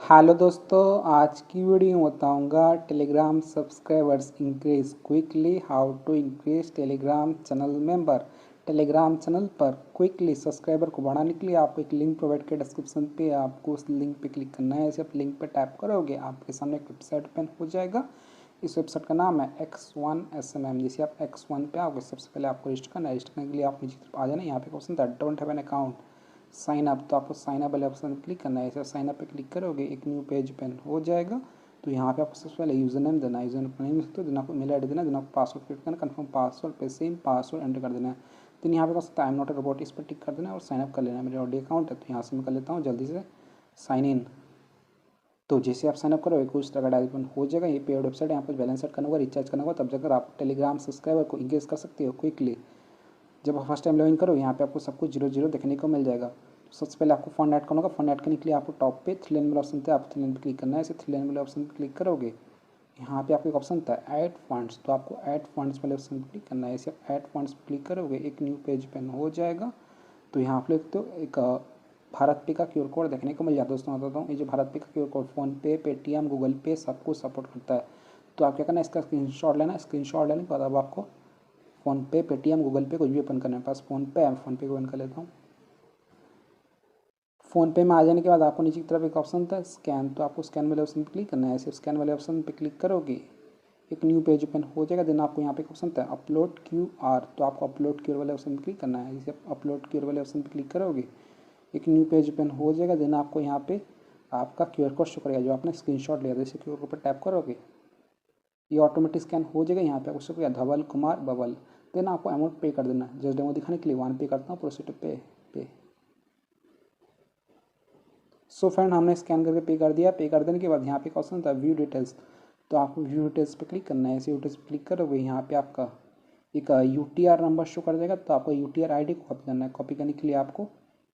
Hello दोस्तों, आज की वीडियो में बताऊंगा Telegram subscribers increase quickly, how to increase Telegram channel member. Telegram channel पर क्विकली सब्सक्राइबर को बढ़ाने के लिए आपको एक लिंक प्रोवाइड किया डिस्क्रिप्शन पे, आपको उस लिंक पे क्लिक करना है। ऐसे आप लिंक पे टैप करोगे आपके सामने एक वेबसाइट ओपन हो जाएगा। इस वेबसाइट का नाम है X1SMM। जैसे आप X1 पे आओगे सबसे पहले आपको रजिस्टर करना है। रजिस्टर करने के लिए आप नीचे तरफ आ जाना, यहाँ पे ऑप्शन था don't have an account sign up, तो आपको साइन अप वाले ऑप्शन पर क्लिक करना है। ऐसे साइन अप पे क्लिक करोगे एक न्यू पेज ओपन हो जाएगा। तो यहाँ पे आपको सबसे पहले यूजर नेम देना है, यूजर नेम नहीं सकते देना, आपको मेल आईडी देना है, देना आपको पासवर्ड क्रिएट करना, कंफर्म पासवर्ड पे सेम पासवर्ड एंटर कर देना है। तो यहाँ पे बस टाइम नॉट रोबोट इस पर टिक कर देना और साइन अप कर लेना है। मेरे ऑलरेडी अकाउंट है तो यहाँ से मैं कर लेता हूँ जल्दी से साइन इन। तो जैसे आप साइन अप करोगे कुछ तरह का डायल ओपन हो जाएगा। ये पेड वेबसाइट है, यहाँ पर बैलेंस सेट करना होगा, रिचार्ज करना होगा, तब जाकर आप टेलीग्राम सब्सक्राइबर को इंक्रीज कर सकते हो क्विकली। जब आप फर्स्ट टाइम लॉगिन करो यहाँ पे आपको सब कुछ 0 0 देखने को मिल जाएगा। सबसे पहले आपको फंड ऐड करना होगा। फंड ऐड करने के लिए आपको टॉप पे थ्री लाइन वाला ऑप्शन था, आप थ्री लाइन पे क्लिक करना है। ऐसे थ्री लाइन वाले ऑप्शन पे क्लिक करोगे यहाँ पे आपको एक ऑप्शन था ऐड फंड्स, तो आपको ऐड फंड्स वाले ऑप्शन पे क्लिक करना है। ऐसे आप ऐड फंड्स पे क्लिक करोगे एक न्यू पेज ओपन हो जाएगा। तो यहाँ पे तो एक भारत पे का क्यूआर कोड देखने को मिल जाता है। दोस्तों बताता हूँ, ये जो भारत पे का QR code PhonePe, Paytm, Google पे सब कुछ सपोर्ट करता है। तो आप क्या करना है, इसका स्क्रीनशॉट लेना है। स्क्रीनशॉट लेने के बाद अब आपको फ़ोनपे, पेटीएम, गूगल पे कुछ भी ओपन करना है। पास फ़ोनपे है, फ़ोनपे को ओपन कर लेता हूँ। फ़ोनपे में आ जाने के बाद आपको नीचे की तरफ एक ऑप्शन था स्कैन, तो आपको स्कैन वाले ऑप्शन पर क्लिक करना है। ऐसे स्कैन वाले ऑप्शन पर क्लिक करोगे एक न्यू पेज ओपन हो जाएगा। देन आपको यहाँ पे एक ऑप्शन था अपलोड QR, तो आपको अपलोड QR वाले ऑप्शन पर क्लिक करना है। जैसे आप अपलोड QR वाले ऑप्शन पर क्लिक करोगे एक न्यू पेज ओपन हो जाएगा। देन आपको यहाँ पे आपका QR कोड शो करेगा जो आपने स्क्रीनशॉट लिया था। जैसे QR कोड पर टैप करोगे ये ऑटोमेटिक स्कैन हो जाएगा। यहाँ पे आपको शो करेगा धवल कुमार बबल। देन आपको अमाउंट पे कर देना है। जस्ट डेमो दिखाने के लिए 1 पे करता हूँ, प्रोसीड पे। सो फ्रेंड हमने स्कैन करके पे कर दिया। पे कर देने के बाद यहाँ पे एक ऑप्शन था व्यू डिटेल्स, तो आपको व्यू डिटेल्स पे क्लिक करना है। ऐसे व्यू डिटेल्स पे क्लिक करोगे यहाँ पे आपका एक UTR नंबर शो कर देगा, तो आपको UTR ID को कॉपी करना है। कॉपी करने के लिए आपको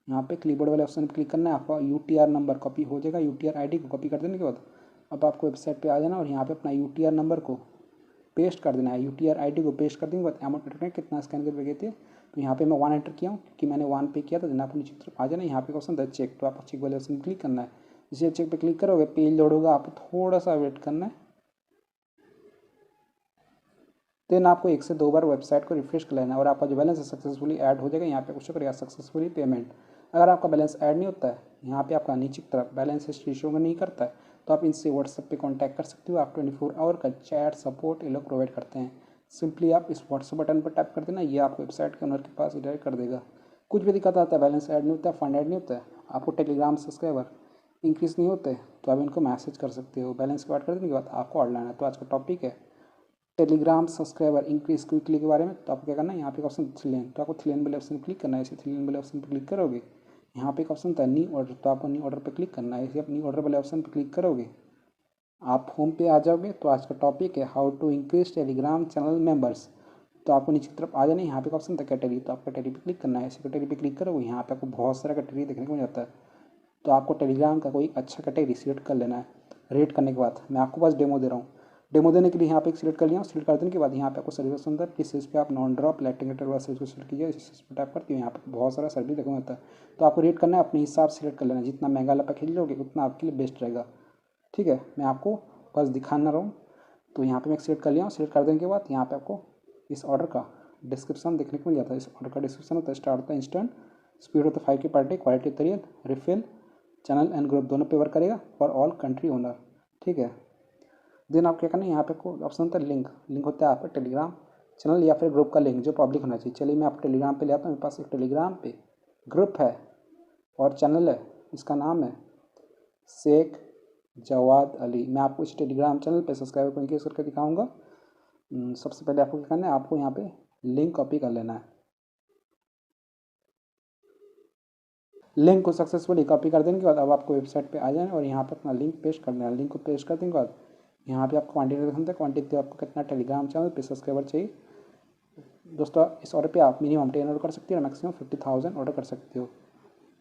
यहाँ पे क्लीबोर्ड वाले ऑप्शन पर क्लिक करना है। आपका UTR नंबर कॉपी हो जाएगा। UTR ID को कॉपी कर देने के बाद अब आपको वेबसाइट पे आ जाना और यहाँ पे अपना UTR नंबर को पेस्ट कर देना है। UTR ID को पेस्ट कर देंगे बाद अमाउंट एंटर करें कितना स्कैन करके गए थे। तो यहाँ पे मैं 1 एंटर किया हूँ क्योंकि मैंने 1 पे किया था। देन आपको नीचे तरफ आ जाना, यहाँ पे ऑप्शन था चेक, तो आपको चेक वाले ऑप्शन क्लिक करना है। जैसे चेक पे क्लिक करोगे पेज लोड होगा, आपको थोड़ा सा वेट करना है। देन आपको 1 से 2 बार वेबसाइट को रिफ्रेश कर लेना है और आपका जो बैलेंस है सक्सेसफुली ऐड हो जाएगा। यहाँ पे कुछ करेगा सक्सेसफुली पेमेंट। अगर आपका बैलेंस ऐड नहीं होता है यहाँ पे आपका नीचे की तरफ बैलेंस हिस्ट्री शो नहीं करता है तो आप इनसे व्हाट्सएप पे कांटेक्ट कर सकते हो। आप 24 आवर का चैट सपोर्ट ये लोग प्रोवाइड करते हैं। सिंपली आप इस व्हाट्सएप बटन पर टैप कर देना, ये आपको वेबसाइट के ओनर के पास डायरेक्ट कर देगा। कुछ भी दिक्कत आता है, बैलेंस ऐड नहीं होता है, फंड ऐड नहीं होता है, आपको टेलीग्राम सब्सक्राइबर इंक्रीज नहीं होते, तो आप इनको मैसेज कर सकते हो। बैलेंस को ऐड कर देने के बाद आपको ऑर्डर लाना है। तो आज का टॉपिक है टेलीग्राम सब्सक्राइबर इंक्रीज क्विकली के बारे में। तो आपको क्या करना है, यहाँ पे ऑप्शन थ्री लेन, तो आपको थ्री लेन वाले ऑप्शन क्लिक करना है। इसे थ्री लेन वाले ऑप्शन पर क्लिक करोगे यहाँ पे एक ऑप्शन था न्यू ऑर्डर, तो आपको न्यू ऑर्डर पर क्लिक करना है। इसे आप न्यू ऑर्डर वाले ऑप्शन पर क्लिक करोगे आप होम पे आ जाओगे। तो आज का टॉपिक है how to increase Telegram channel members. तो आपको नीचे की तरफ आ जाना है, यहाँ पे ऑप्शन था कैटेगरी, तो आपको कैटेगरी पे क्लिक करना है। इसी कैटेगरी पे क्लिक करोगे यहाँ पे आपको बहुत सारा कैटेगरी देखने को मिल जाता है। तो आपको टेलीग्राम का कोई अच्छा कैटेगरी सिलेक्ट कर लेना है। रेट करने के बाद मैं आपको बस डेमो दे रहा हूँ। डेमो देने के लिए यहाँ पे एक सिलेक्ट कर लिया। सिलेक्ट कर देने के बाद यहाँ पे आपको सर्विस अंदर किस चीज़ पे आप नॉन ड्रॉप लैटिंगेटर वाला सर्विस को सिलेक्ट कीजिए। इस पर टैप करके यहाँ पे बहुत सारा सर्विस देखने को मिलता है। तो आपको रेट करना है, अपने हिसाब से सिलेक्ट कर लेना। जितना महंगा वाला पैकेज लोगे उतना आपके लिए बेस्ट रहेगा। ठीक है, मैं आपको बस दिखाना रहा हूँ। तो यहाँ पे मैं सिलेक्ट कर लिया हूँ। सिलेक्ट कर देने के बाद यहाँ पे आपको इस ऑर्डर का डिस्क्रिप्शन देखने को मिल जाता है। इस ऑर्डर का डिस्क्रिप्शन होता है स्टार्ट होता है इंस्टेंट, स्पीड होता है 5 की पर डे, क्वालिटी होती है रिफिल, चैनल एंड ग्रुप दोनों पे वर्क करेगा फॉर ऑल कंट्री ओनर। ठीक है, देन आप क्या करना है, यहाँ पे आपको ऑप्शन होता है लिंक। लिंक होता है आपका टेलीग्राम चैनल या फिर ग्रुप का लिंक जो पब्लिक होना चाहिए। चलिए मैं आप टेलीग्राम पे ले आता हूँ। मेरे पास एक टेलीग्राम पे ग्रुप है और चैनल है, इसका नाम है शेख जवाद अली। मैं आपको इस टेलीग्राम चैनल पे सब्सक्राइबर को इंक्रीज करके दिखाऊंगा। सबसे पहले आपको क्या करना है, आपको यहाँ पे लिंक कॉपी कर लेना है। लिंक को सक्सेसफुली कॉपी कर देने के बाद अब आपको वेबसाइट पे आ जाना और यहाँ पे अपना लिंक पेस्ट करना है। लिंक को पेस्ट कर देने के बाद यहाँ पे आपको क्वांटिटी रखना है। क्वांटिटी आपको कितना टेलीग्राम चैनल पे सब्सक्राइबर चाहिए। दोस्तों इस ऑर्डर पे आप मिनिमम 10 ऑर्डर कर सकते हो और मैक्सिमम 50,000 ऑर्डर कर सकते हो।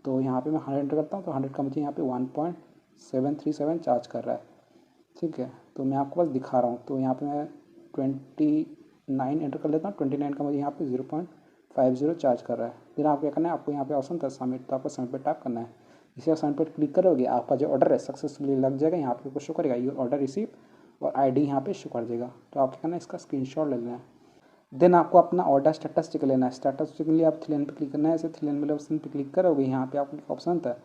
तो यहाँ पे मैं 100 एंटर करता हूँ तो 100 का मुझे यहाँ पे 1.737 चार्ज कर रहा है। ठीक है, तो मैं आपको बस दिखा रहा हूँ। तो यहाँ पे मैं 29 एंटर कर लेता हूँ। 29 का मुझे यहाँ पे 0.50 चार्ज कर रहा है। फिर आपको क्या करना है, आपको यहाँ पे ऑप्शन था सबमिट, तो आपको सबमिट पे टैप करना है। इसे आप सबमिट पर क्लिक करोगे, आपका जो ऑर्डर है सक्सेसफुली लग जाएगा। यहाँ पे कुछ शो करेगा योर ऑर्डर रिसीव और आईडी यहाँ पे शो कर देगा। तो आपको करना है इसका स्क्रीनशॉट ले लेना है। देन आपको अपना ऑर्डर स्टेटस चेक लेना है। स्टेटस चेक के लिए आप 3 लाइन पर क्लिक करना है। ऐसे 3 लाइन वाले ऑप्शन पर क्लिक करोगे, यहाँ पे आपको ऑप्शन आता है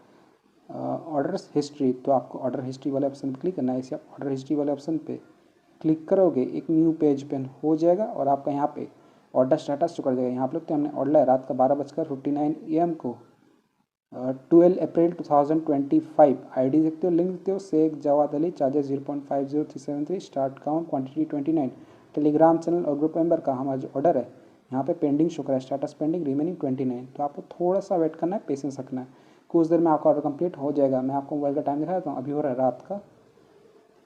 ऑर्डर हिस्ट्री। तो आपको ऑर्डर हिस्ट्री वाले ऑप्शन पर क्लिक करना है। इसे आप ऑर्डर हिस्ट्री वाले ऑप्शन पे क्लिक करोगे, एक न्यू पेज पे हो जाएगा और आपका यहाँ पे ऑर्डर स्टेटस शो कर देगा। यहाँ पे हमने ऑर्डर है रात का 12:59 AM को 12 अप्रैल 2025। आईडी देखते हो, लिंक देखते हो, Sheikh Jawad Ali, charges 0.50373, start count quantity 29। Telegram channel और ग्रुप मेंबर का हमारा जो ऑर्डर है यहाँ पे पेंडिंग शो कर रहा है, स्टेटस पेंडिंग रिमेनिंग 29। तो आपको थोड़ा सा वेट करना है, पेशेंस रखना है, कुछ देर में आपका ऑर्डर कंप्लीट हो जाएगा। मैं आपको मोबाइल का टाइम दिखा देता हूँ। अभी हो रहा है रात का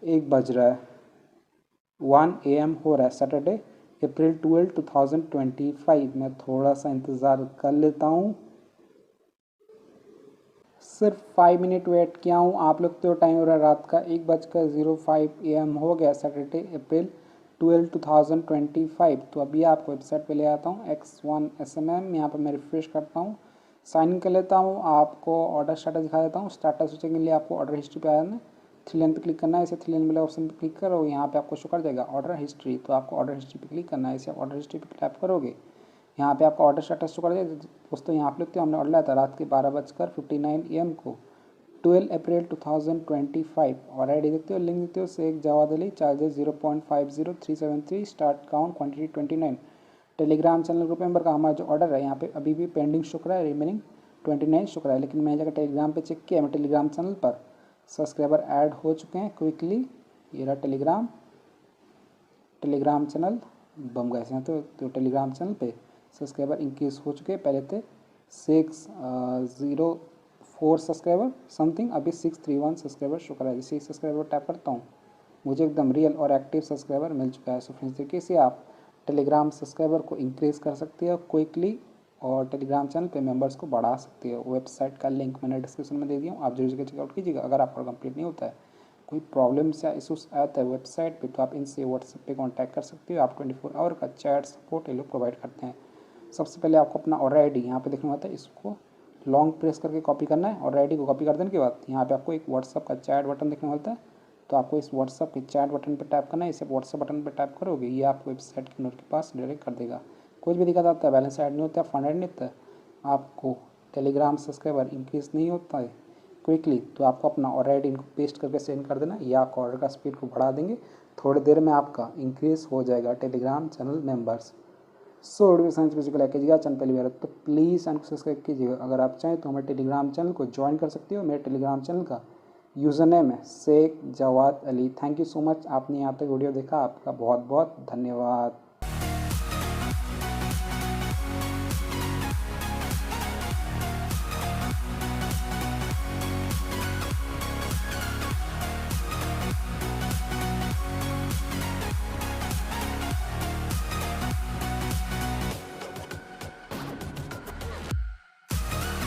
1 बज रहा है, 1 AM हो रहा है, सैटरडे अप्रैल 12, 2025। मैं थोड़ा सा इंतज़ार कर लेता हूँ, सिर्फ 5 मिनट वेट किया हूँ। आप लोग तो टाइम हो रहा है रात का 1:05 AM हो गया, सैटरडे अप्रैल 12, 2025। तो अभी आपको वेबसाइट पे ले आता हूँ X1SMM। यहाँ पर मैं रिफ्रेश करता हूँ, साइन इन कर लेता हूँ, आपको ऑर्डर स्टेटस दिखा देता हूँ। स्टेटस सोचने के लिए आपको ऑर्डर हिस्ट्री पे आना है, 3 लाइन पे क्लिक करना है। इसे 3 लाइन वाले ऑप्शन पे क्लिक करो, यहाँ पे आपको शो कर देगा ऑर्डर हिस्ट्री। तो आपको ऑर्डर हिस्ट्री पे क्लिक करना है। इसे ऑर्डर हिस्ट्री पे टैप करोगे, यहाँ पे आपका ऑर्डर स्टेटस शो कर देगा। दोस्तों यहाँ पे लिखते हो हमने ऑर्डर लाया था रात के 12:59 AM को 12 अप्रैल 2025 और आईडी देखते हो, लिंक देखते हो, Sheikh Jawad Ali, charges 0.50373, start count quantity 29। Telegram channel group member का हमारा जो ऑर्डर है यहाँ पे अभी भी पेंडिंग शो कर रहा है, रिमेनिंग 29 शो कर रहा है। लेकिन मैंने जाकर टेलीग्राम पे चेक किया, मैं टेलीग्राम चैनल पर सब्सक्राइबर ऐड हो चुके हैं क्विकली। ये रहा टेलीग्राम चैनल बम गए हैं। तो टेलीग्राम चैनल पे सब्सक्राइबर इंक्रीज हो चुके हैं। पहले थे 604 सब्सक्राइबर समथिंग, अभी 631 सब्सक्राइबर शो कर रहा है। जैसे 6 सब्सक्राइबर टैप करता हूँ, मुझे एकदम रियल और एक्टिव सब्सक्राइबर मिल चुका है। सो फ्रेंड्स, तरीके से आप टेलीग्राम सब्सक्राइबर को इंक्रीज कर सकती है क्विकली और टेलीग्राम चैनल पे मेंबर्स को बढ़ा सकती है। वेबसाइट का लिंक मैंने डिस्क्रिप्शन में दे दिया हूँ, आप जरूर जगह चेकआउट कीजिएगा। अगर आपका कंप्लीट नहीं होता है, कोई प्रॉब्लम्स या इशूज़ आता है वेबसाइट पे, तो आप इनसे व्हाट्सएप पे कांटेक्ट कर सकते हो। आप 24 आवर का चैट सपोर्ट ये लोग प्रोवाइड करते हैं। सबसे पहले आपको अपना ऑर्डर आईडी यहाँ पे देखना होता है, इसको लॉन्ग प्रेस करके कॉपी करना है। ऑर्डर आईडी को कॉपी कर देने के बाद यहाँ पे आपको एक व्हाट्सएप का चैट बटन देखना होता है, तो आपको इस व्हाट्सएप के चैट बटन पर टैप करना है। इसे व्हाट्सएप बटन पर टैप करोगे, ये आपको वेबसाइट के नोट के पास डायरेक्ट कर देगा। कुछ भी दिक्कत आता है, बैलेंस ऐड नहीं होता है, फंड ऐड नहीं होता है, आपको टेलीग्राम सब्सक्राइबर इंक्रीज नहीं होता है क्विकली, तो आपको अपना ऑर्डर आईडी इनको पेस्ट करके सेंड कर देना। ये आपका ऑर्डर का स्पीड को बढ़ा देंगे, थोड़ी देर में आपका इंक्रीज हो जाएगा Telegram channel members. So video science को लाइक कीजिएगा, चैनल पहली बार तो प्लीज़ चैनल को सब्सक्राइब कीजिएगा। अगर आप चाहें तो हमारे टेलीग्राम चैनल को ज्वाइन कर सकते हो। मेरे टेलीग्राम चैनल का यूज़र नेम है Sheikh Jawad Ali. Thank you so much, आपने यहाँ तक वीडियो देखा, आपका बहुत बहुत धन्यवाद।